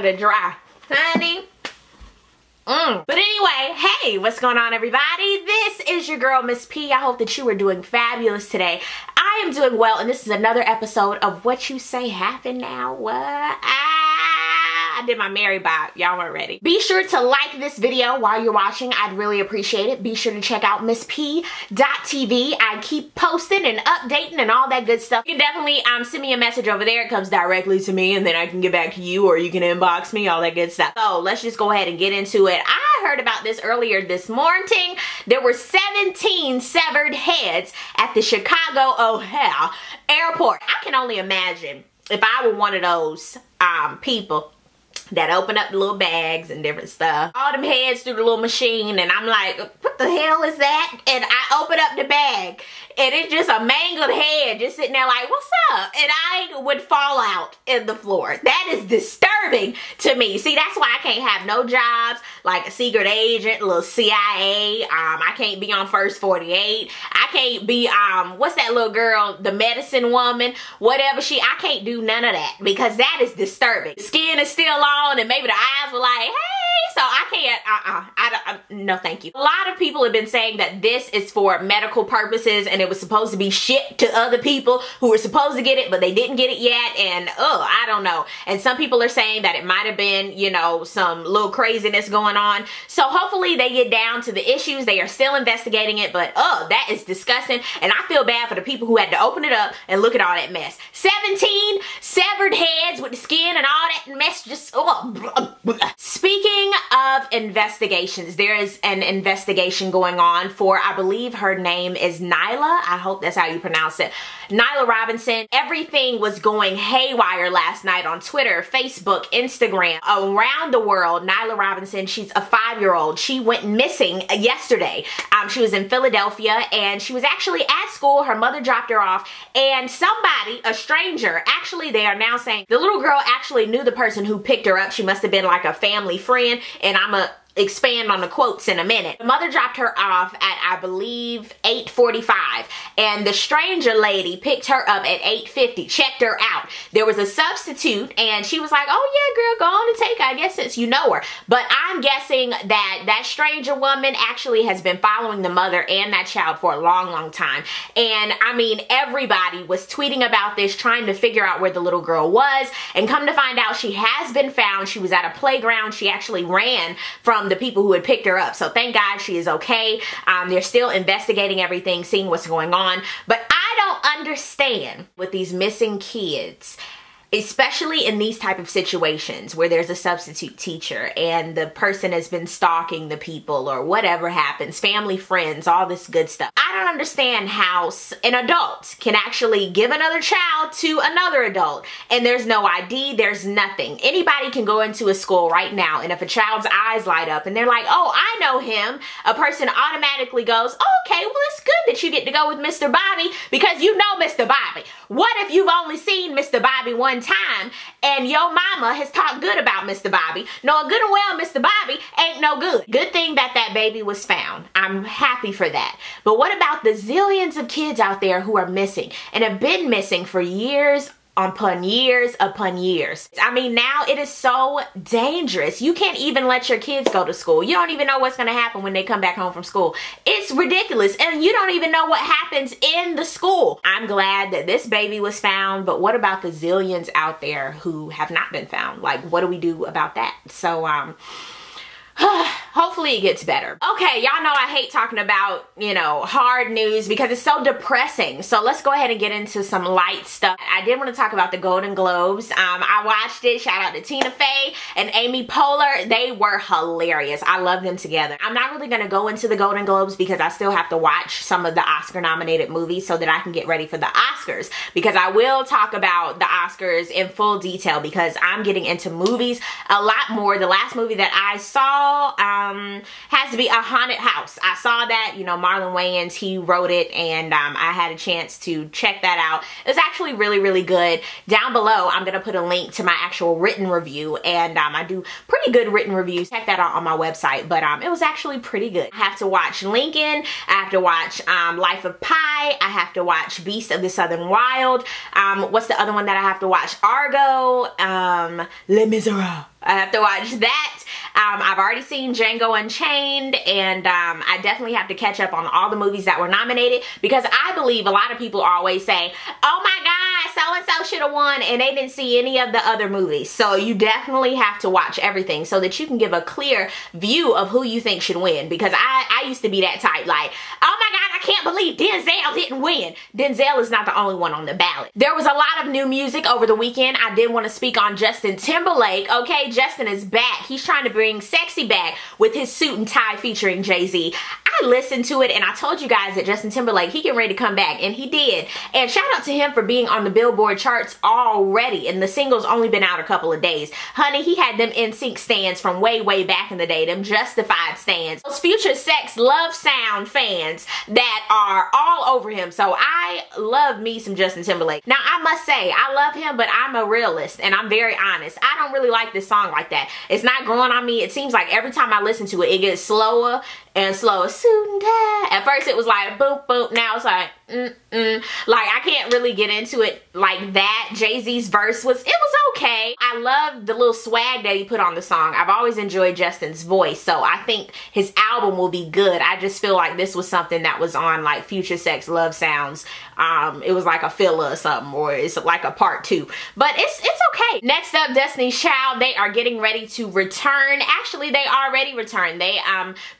out to dry, honey. But anyway, hey, what's going on, everybody? This is your girl, Miss P. I hope that you are doing fabulous today. I am doing well, and this is another episode of What You Say Happened Now. What? I did my Mary Bob. Y'all weren't ready. Be sure to like this video while you're watching. I'd really appreciate it. Be sure to check out MissP.TV. I keep posting and updating and all that good stuff. You can definitely send me a message over there. It comes directly to me, and then I can get back to you, or you can inbox me, all that good stuff. So let's just go ahead and get into it. I heard about this earlier this morning. There were 17 severed heads at the Chicago O'Hare airport. I can only imagine if I were one of those people that open up the little bags and different stuff. All them heads through the little machine, and I'm like, what the hell is that? And I open up the bag, and it's just a mangled head just sitting there like, what's up? And I would fall out in the floor. That is disturbing to me. See, that's why I can't have no jobs like a secret agent, a little CIA. I can't be on First 48. I can't be, what's that little girl, the medicine woman, whatever I can't do none of that, because that is disturbing. The skin is still on, and maybe the eyes were like, hey, so I can't, no thank you. A lot of people have been saying that this is for medical purposes, and it was supposed to be shipped to other people who were supposed to get it, but they didn't get it yet, and I don't know. And some people are saying that it might have been, you know, some little craziness going on. So hopefully they get down to the issues. They are still investigating it, but that is disgusting, and I feel bad for the people who had to open it up and look at all that mess. 17 severed heads with the skin and all that mess, just Speaking of investigations, there is an investigation going on for, I believe her name is Nyla. I hope that's how you pronounce it. Nyla Robinson. Everything was going haywire last night on Twitter, Facebook, Instagram, around the world. Nyla Robinson, she's a 5-year-old. She went missing yesterday. She was in Philadelphia, and she was actually at school. Her mother dropped her off, and somebody, a stranger, actually they are now saying the little girl actually knew the person who picked her up. She must have been like a family friend, and I'm a expand on the quotes in a minute. The mother dropped her off at, I believe, 8:45, and the stranger lady picked her up at 8:50, checked her out. There was a substitute, and she was like, oh yeah, girl, go on and take her, I guess, since you know her. But I'm guessing that that stranger woman actually has been following the mother and that child for a long time. And I mean, everybody was tweeting about this, trying to figure out where the little girl was, and come to find out she has been found. She was at a playground. She actually ran from the people who had picked her up. So thank God she is okay. They're still investigating everything, seeing what's going on. But I don't understand with these missing kids, especially in these type of situations where there's a substitute teacher and the person has been stalking the people or whatever happens, family, friends, all this good stuff. I don't understand how an adult can actually give another child to another adult, and there's no ID, there's nothing. Anybody can go into a school right now, and if a child's eyes light up and they're like, oh, I know him, a person automatically goes, oh, okay, well, it's good that you get to go with Mr. Bobby because you know Mr. Bobby. What if you've only seen Mr. Bobby one time and your mama has talked good about Mr. Bobby, knowing good and well Mr. Bobby ain't no good? Good thing that that baby was found. I'm happy for that. But what about the zillions of kids out there who are missing and have been missing for years upon years upon years? I mean, now it is so dangerous. You can't even let your kids go to school. You don't even know what's going to happen when they come back home from school. It's ridiculous, and you don't even know what happens in the school. I'm glad that this baby was found, but what about the zillions out there who have not been found? Like, what do we do about that? So hopefully it gets better. Okay, y'all know I hate talking about, you know, hard news because it's so depressing. So let's go ahead and get into some light stuff. I did want to talk about the Golden Globes. I watched it. Shout out to Tina Fey and Amy Poehler. They were hilarious. I love them together. I'm not really going to go into the Golden Globes because I still have to watch some of the Oscar nominated movies so that I can get ready for the Oscars, because I will talk about the Oscars in full detail because I'm getting into movies a lot more. The last movie that I saw has to be A Haunted House. I saw that, you know, Marlon Wayans, he wrote it, and I had a chance to check that out. It was actually really good. Down below, I'm going to put a link to my actual written review, and I do pretty good written reviews. Check that out on my website, but it was actually pretty good. I have to watch Lincoln. I have to watch Life of Pi. I have to watch Beast of the Southern Wild. What's the other one that I have to watch? Argo, Les Miserables. I have to watch that. I've already seen Django Unchained, and I definitely have to catch up on all the movies that were nominated, because I believe a lot of people always say, oh my god, so-and-so should have won, and they didn't see any of the other movies. So you definitely have to watch everything so that you can give a clear view of who you think should win, because I used to be that type, like, oh my god, I can't believe Denzel didn't win. Denzel is not the only one on the ballot. There was a lot of new music over the weekend. I did want to speak on Justin Timberlake. Okay, Justin is back. He's trying to bring sexy back with his suit and tie featuring Jay-Z. I listened to it and I told you guys that Justin Timberlake, he getting ready to come back, and he did. And shout out to him for being on the Billboard charts already, and the single's only been out a couple of days. Honey, he had them NSYNC stands from way back in the day, them Justified stands. Those Future Sex Love Sound fans that are all over him. So I love me some Justin Timberlake. Now I must say, I love him, but I'm a realist and I'm very honest. I don't really like this song like that. It's not growing on me. It seems like every time I listen to it, it gets slower and slower. Suit and tie. At first it was like boop boop. Now it's like like I can't really get into it like that. Jay-Z's verse was okay. I love the little swag that he put on the song. I've always enjoyed Justin's voice, so I think his album will be good. I just feel like this was something that was on like Future Sex Love Sounds. It was like a filler or something, or it's like a part 2, but it's okay. Next up, Destiny's Child. They are getting ready to return. Actually, they already returned. They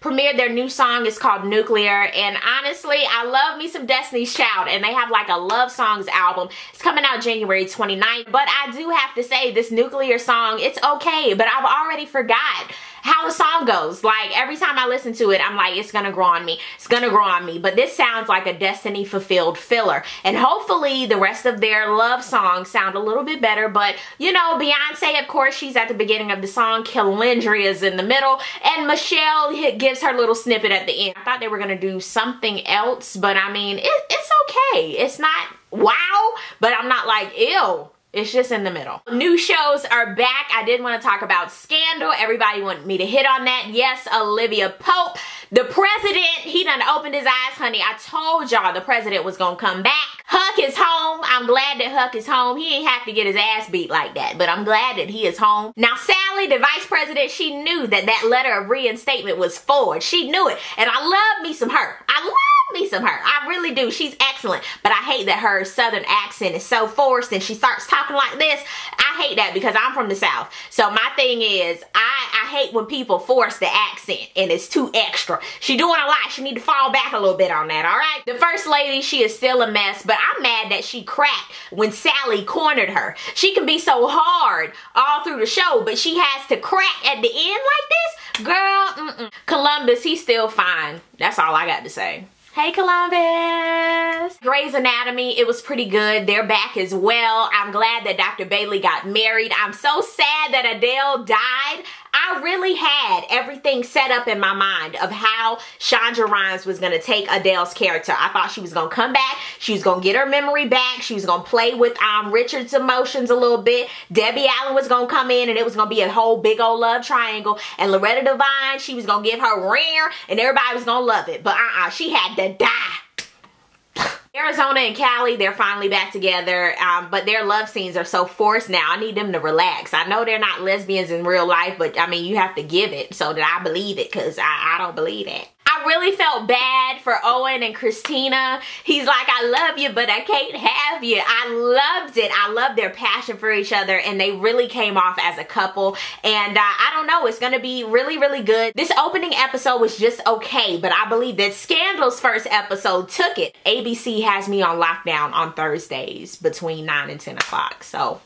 premiered their new song. It's called Nuclear, and honestly, I love me some Destiny's Child, and they have like a love songs album. It's coming out January 29th, but I do have to say this Nuclear song, it's okay, but I've already forgot how the song goes. Like every time I listen to it, I'm like, it's gonna grow on me. It's gonna grow on me. But this sounds like a Destiny fulfilled filler. And hopefully the rest of their love songs sound a little bit better. But you know, Beyonce, of course, she's at the beginning of the song. Kelendria is in the middle. And Michelle gives her little snippet at the end. I thought they were gonna do something else, but I mean, it's okay. It's not wow, but I'm not like, ew. It's just in the middle. New shows are back. I did want to talk about Scandal. Everybody wanted me to hit on that. Yes, Olivia Pope. The president, he done opened his eyes, honey. I told y'all the president was gonna come back. Huck is home. I'm glad that Huck is home. He ain't have to get his ass beat like that, but I'm glad that he is home. Now, Sally, the vice president, she knew that that letter of reinstatement was forged. She knew it, and I love me some her. I love me some her. I really do. She's excellent, but I hate that her southern accent is so forced and she starts talking like this. I hate that because I'm from the South. So my thing is, I hate when people force the accent and it's too extra. She doing a lot. She need to fall back a little bit on that, all right? The first lady, she is still a mess, but I'm mad that she cracked when Sally cornered her. She can be so hard all through the show, but she has to crack at the end like this? Girl, Columbus, he's still fine. That's all I got to say. Hey Columbus! Grey's Anatomy, it was pretty good. They're back as well. I'm glad that Dr. Bailey got married. I'm so sad that Adele died. I really had everything set up in my mind of how Shonda Rhimes was going to take Adele's character. I thought she was going to come back. She was going to get her memory back. She was going to play with Richard's emotions a little bit. Debbie Allen was going to come in and it was going to be a whole big old love triangle. And Loretta Devine, she was going to give her rare and everybody was going to love it. But she had to die. Arizona and Cali, they're finally back together, but their love scenes are so forced now. I need them to relax. I know they're not lesbians in real life, but I mean, you have to give it so that I believe it, because I don't believe it. I really felt bad for Owen and Christina. He's like, I love you, but I can't have you. I loved it. I loved their passion for each other, and they really came off as a couple. And I don't know, it's going to be really, really good. This opening episode was just okay, but I believe that Scandal's first episode took it. ABC has me on lockdown on Thursdays between 9 and 10 o'clock, so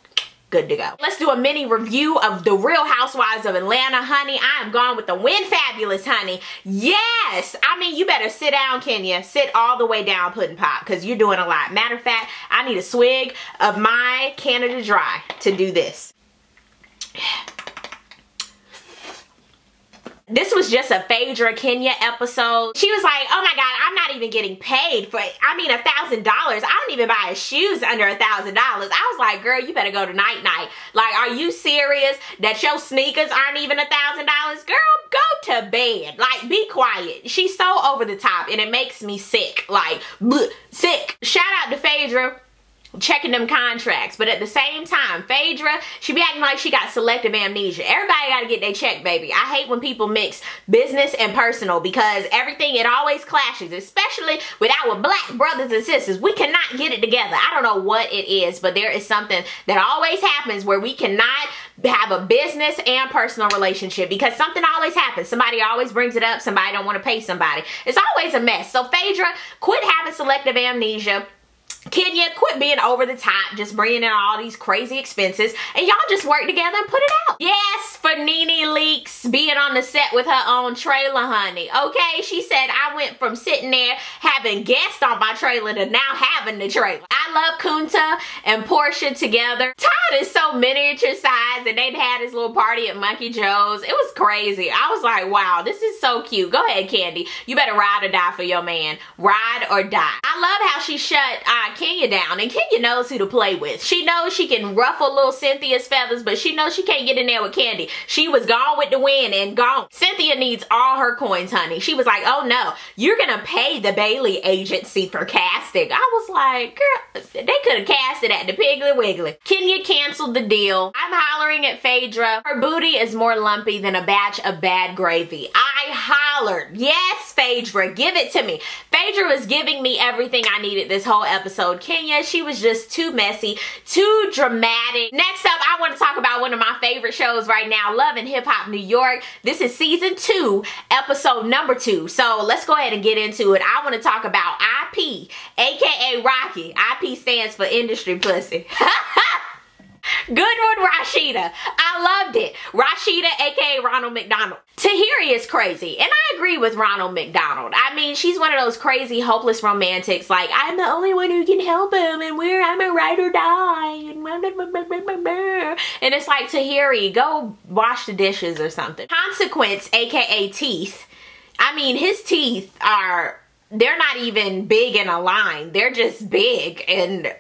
good to go. Let's do a mini review of the Real Housewives of Atlanta, honey. I am gone with the win fabulous, honey. Yes! I mean, you better sit down, Kenya. Sit all the way down, Puddin' Pop, because you're doing a lot. Matter of fact, I need a swig of my Canada Dry to do this. This was just a Phaedra Kenya episode. She was like, oh my God, I'm not even getting paid for, I mean, $1,000. I don't even buy shoes under $1,000. I was like, girl, you better go to night-night. Like, are you serious that your sneakers aren't even $1,000? Girl, go to bed. Like, be quiet. She's so over the top and it makes me sick. Like, bleh, sick. Shout out to Phaedra. checking them contracts. But at the same time, Phaedra, she be acting like she got selective amnesia. Everybody gotta get their check, baby. I hate when people mix business and personal, because everything, it always clashes, especially with our black brothers and sisters. We cannot get it together. I don't know what it is, but there is something that always happens where we cannot have a business and personal relationship, because something always happens. Somebody always brings it up. Somebody don't want to pay somebody. It's always a mess. So Phaedra, quit having selective amnesia. Kenya, quit being over the top, just bringing in all these crazy expenses, and y'all just work together and put it out. Yes, for Nene Leakes being on the set with her own trailer, honey. Okay, she said, I went from sitting there having guests on my trailer to now having the trailer. I love Kunta and Portia together. Todd is so miniature sized, and they'd had his little party at Monkey Joe's. It was crazy. I was like, wow, this is so cute. Go ahead, Candy. You better ride or die for your man. Ride or die. I love how she shut Kenya down, and Kenya knows who to play with. She knows she can ruffle little Cynthia's feathers, but she knows she can't get in there with Candy. She was gone with the wind and gone. Cynthia needs all her coins, honey. She was like, oh no, you're gonna pay the Bailey agency for casting. I was like, girl, they could have casted at the Piggly Wiggly. Kenya canceled the deal. I'm hollering at Phaedra. Her booty is more lumpy than a batch of bad gravy. I hollered. Yes, Phaedra, give it to me. Phaedra was giving me everything I needed this whole episode. Kenya, she was just too messy, too dramatic. Next up, I want to talk about one of my favorite shows right now, Love and Hip Hop New York. This is season 2, episode number 2. So let's go ahead and get into it. I want to talk about IP, aka Rocky. IP stands for industry pussy. Good one, Rashida. I loved it. Rashida, aka Ronald McDonald. Tahiri is crazy, and I agree with Ronald McDonald. I mean, she's one of those crazy, hopeless romantics, like, I'm the only one who can help him, and I'm a ride or die, and it's like, Tahiri, go wash the dishes or something. Consequence, aka Teeth. I mean, his teeth are, they're not even big in a line. They're just big, and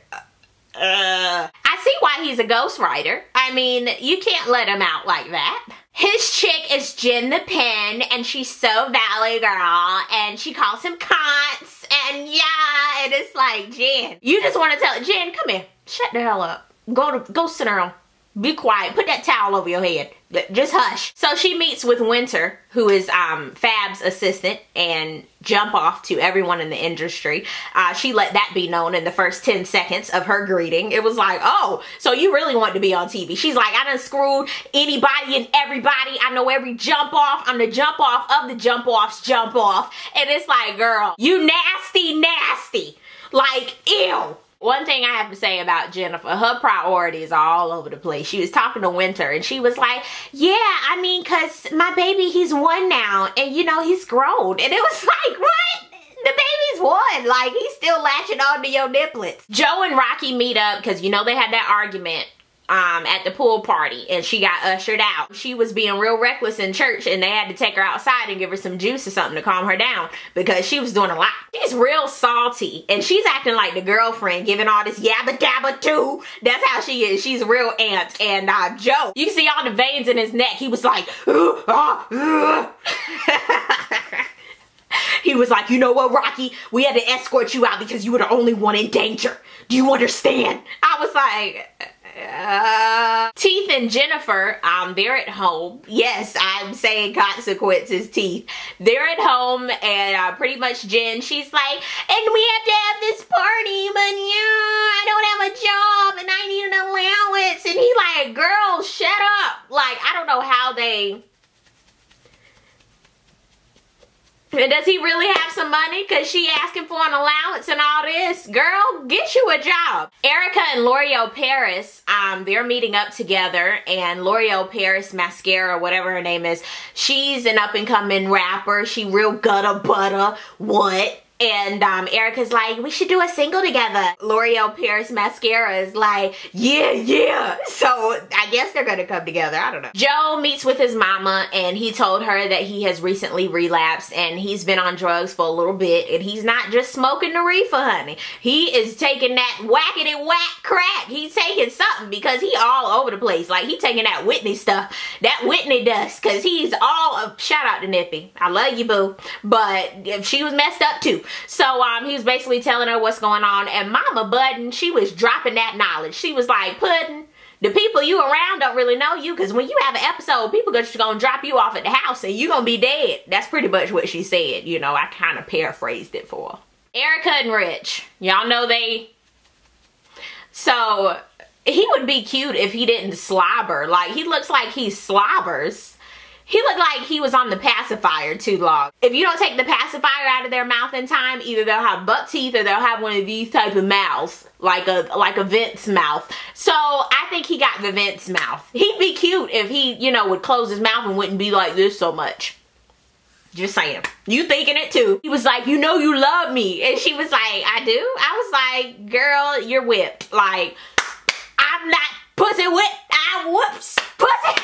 I see why he's a ghostwriter. I mean, you can't let him out like that. His chick is Jen the Pen, and she's so valley girl, and she calls him Cons, and yeah, and it's like, Jen, you just want to tell Jen, come here, shut the hell up. Go sit down. Be quiet. Put that towel over your head. Just hush. So she meets with Winter, who is Fab's assistant, and jump off to everyone in the industry. She let that be known in the first 10 seconds of her greeting. It was like, oh, so you really want to be on TV. She's like, I done screwed anybody and everybody. I know every jump off. I'm the jump off of the jump off's jump off. And it's like, girl, you nasty, nasty. Like, ew. One thing I have to say about Jennifer, her priorities are all over the place. She was talking to Winter, and she was like, yeah, I mean, cause my baby, he's 1 now, and you know, he's grown. And it was like, what? The baby's 1. Like, he's still latching on to your niplets. Joe and Rocky meet up, cause you know they had that argument at the pool party, and she got ushered out. She was being real reckless in church, and they had to take her outside and give her some juice or something to calm her down, because she was doing a lot. She's real salty, and she's acting like the girlfriend, giving all this yabba dabba too. That's how she is. She's real aunt. And Joe, you can see all the veins in his neck. He was like, he was like, you know what, Rocky? We had to escort you out because you were the only one in danger. Do you understand? I was like, Teeth and Jennifer, they're at home. Yes, I'm saying consequences, Teeth. They're at home, and pretty much Jen, she's like, and we have to have this party, but yeah, I don't have a job, and I need an allowance. And he like, girl, shut up. Like, I don't know how they... And does he really have some money? Because she asking for an allowance and all this. Girl, get you a job. Erica and L'Oreal Paris, they're meeting up together. And L'Oreal Paris Mascara, whatever her name is, she's an up-and-coming rapper. She real gutter butter. What? And Erica's like, we should do a single together. L'Oreal Paris Mascara is like, yeah. So I guess they're gonna come together. I don't know. Joe meets with his mama, and he told her that he has recently relapsed, and he's been on drugs for a little bit, and he's not just smoking the reefer, honey. He is taking that whackity whack crack. He's taking something, because he all over the place. Like, he taking that Whitney stuff, that Whitney dust, because he's all, shout out to Nippy. I love you, boo. But she was messed up too. cute. So he was basically telling her what's going on, and Mama Button, she was dropping that knowledge. She was like, Puddin', the people you around don't really know you, because when you have an episode, people just gonna drop you off at the house and you gonna be dead. That's pretty much what she said. You know, I kind of paraphrased it for her. Erica and Rich, y'all know they... So, he would be cute if he didn't slobber. Like, he looks like he slobbers. He looked like he was on the pacifier too long. If you don't take the pacifier out of their mouth in time, either they'll have buck teeth or they'll have one of these type of mouths, like a Vince mouth. So I think he got the Vince mouth. He'd be cute if he, you know, would close his mouth and wouldn't be like this so much. Just saying. You thinking it too. He was like, you know you love me. And she was like, I do? I was like, girl, you're whipped. Like, I'm not pussy whipped. I whoops pussy.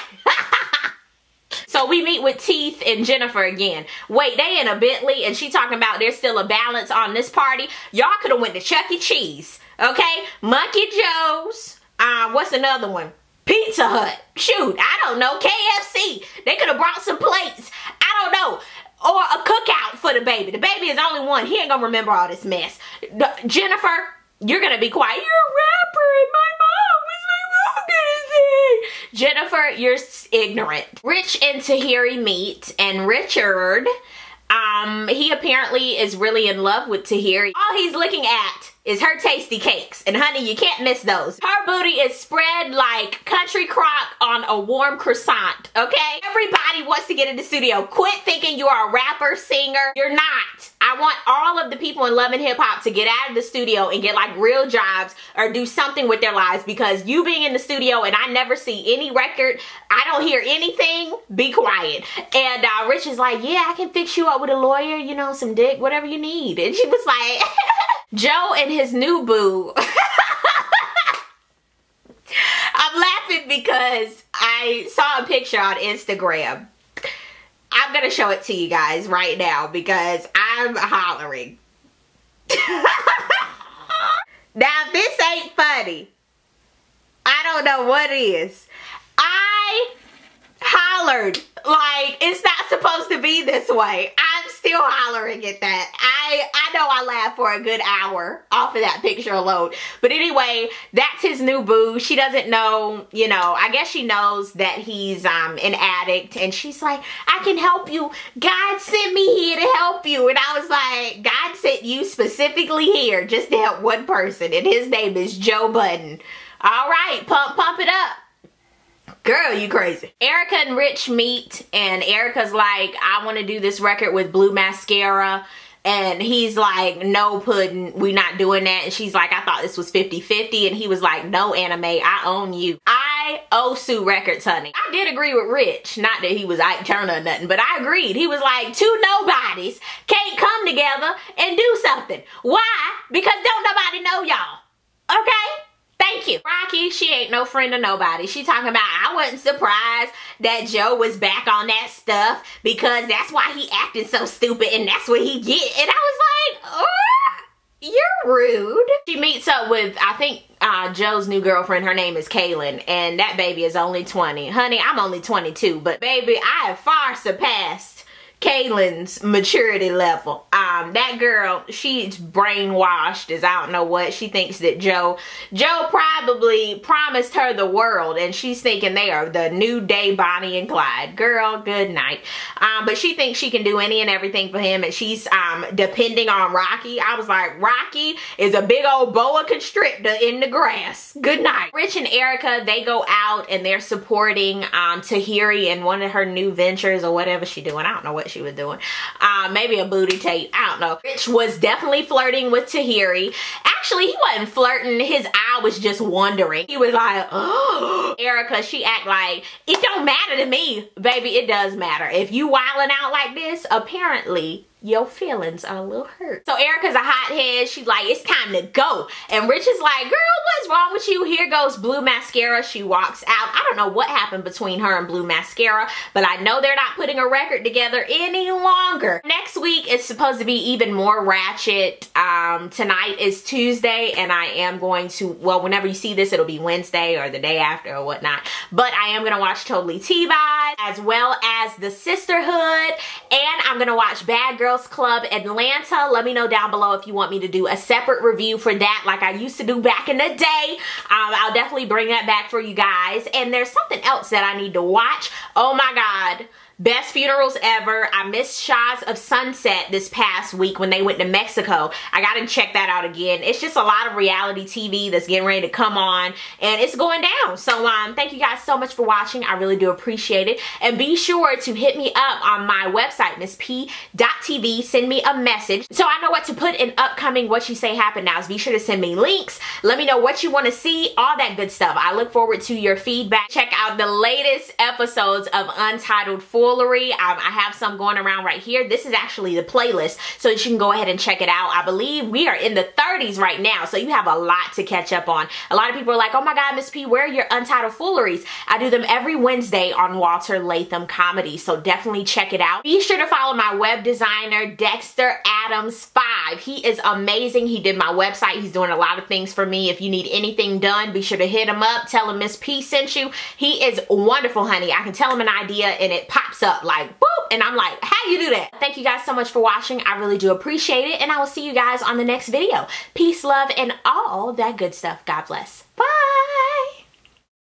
So we meet with Teeth and Jennifer again. Wait, they in a Bentley and she talking about there's still a balance on this party. Y'all could have went to Chuck E. Cheese, okay? Monkey Joe's. What's another one? Pizza Hut. Shoot, I don't know. KFC. They could have brought some plates. I don't know. Or a cookout for the baby. The baby is only one. He ain't gonna remember all this mess. Jennifer, you're gonna be quiet. You're a rapper and my mom was like, what gonna say? Jennifer, you're ignorant. Rich and Tahiri meet, and Richard, he apparently is really in love with Tahiri. All he's looking at is her tasty cakes, and honey, you can't miss those. Her booty is spread like country crock on a warm croissant, okay? Everybody wants to get in the studio. Quit thinking you are a rapper, singer. You're not. I want all of the people in Love and Hip Hop to get out of the studio and get like real jobs or do something with their lives, because you being in the studio and I never see any record, I don't hear anything, be quiet. And Rich is like, yeah, I can fix you up with a lawyer, you know, some dick, whatever you need. And she was like, Joe and his new boo. I'm laughing because I saw a picture on Instagram. I'm gonna show it to you guys right now because I'm hollering. Now if this ain't funny, I don't know what is. I hollered like it's not supposed to be this way. I'm still hollering at that. I know I laughed for a good hour off of that picture alone. But anyway, that's his new boo. She doesn't know, you know, I guess she knows that he's an addict, and she's like, I can help you. God sent me here to help you. And I was like, God sent you specifically here just to help one person, and his name is Joe Budden. All right, pump it up. Girl, you crazy. Erica and Rich meet, and Erica's like, I want to do this record with blue mascara. And he's like, no, Puddin', we not doing that. And she's like, I thought this was 50-50. And he was like, no, Anime, I own you. I owe Sue Records, honey. I did agree with Rich. Not that he was Ike Turner or nothing, but I agreed. He was like, two nobodies can't come together and do something. Why? Because don't nobody know y'all. Okay? Thank you. Rocky, she ain't no friend of nobody. She talking about, I wasn't surprised that Joe was back on that stuff because that's why he acting so stupid and that's what he get. And I was like, oh, you're rude. She meets up with, I think, Joe's new girlfriend. Her name is Kaylin, and that baby is only 20. Honey, I'm only 22, but baby, I have far surpassed Kaylin's maturity level. That girl, she's brainwashed as I don't know what. She thinks that Joe probably promised her the world, and she's thinking they are the new day Bonnie and Clyde. Girl, good night. But she thinks she can do any and everything for him, and she's depending on Rocky. I was like, Rocky is a big old boa constrictor in the grass. Good night. Rich and Erica, they go out and they're supporting Tahiri in one of her new ventures or whatever she's doing. I don't know what she was doing. Maybe a booty tape. I don't know. Rich was definitely flirting with Tahiri. Actually, he wasn't flirting. His eye was just wandering. He was like, oh. Erica, she act like, it don't matter to me. Baby, it does matter. If you wilding out like this, apparently your feelings are a little hurt. So Erica's a hothead. She's like, it's time to go. And Rich is like, girl, what's wrong with you? Here goes blue mascara. She walks out. I don't know what happened between her and blue mascara, but I know they're not putting a record together any longer. Next week it's supposed to be even more ratchet. Tonight is Tuesday, and I am going to, well, whenever you see this, it'll be Wednesday or the day after or whatnot. But I am gonna watch Totally T-Vibes as well as The Sisterhood, and I'm gonna watch Bad Girls Club Atlanta. Let me know down below if you want me to do a separate review for that like I used to do back in the day. I'll definitely bring that back for you guys. And there's something else that I need to watch. Oh my God. Best funerals ever. I missed Shahs of Sunset this past week when they went to Mexico. I gotta check that out again. It's just a lot of reality TV that's getting ready to come on and it's going down. So thank you guys so much for watching. I really do appreciate it. And be sure to hit me up on my website, misspea.tv. Send me a message so I know what to put in upcoming What You Say Happen Nows. Be sure to send me links. Let me know what you want to see, all that good stuff. I look forward to your feedback. Check out the latest episodes of Untitled Foolery. I have some going around right here. This is actually the playlist so that you can go ahead and check it out. I believe we are in the 30s right now, so you have a lot to catch up on. A lot of people are like, oh my God, Miss P, where are your Untitled Fooleries? I do them every Wednesday on Walter Latham Comedy, so definitely check it out. Be sure to follow my web designer, Dexter Adams 5. He is amazing. He did my website. He's doing a lot of things for me. If you need anything done, be sure to hit him up. Tell him Miss P sent you. He is wonderful, honey. I can tell him an idea and it pops up like boop, and I'm like, how you do that? Thank you guys so much for watching. I really do appreciate it, and I will see you guys on the next video. Peace, love, and all that good stuff. God bless. Bye.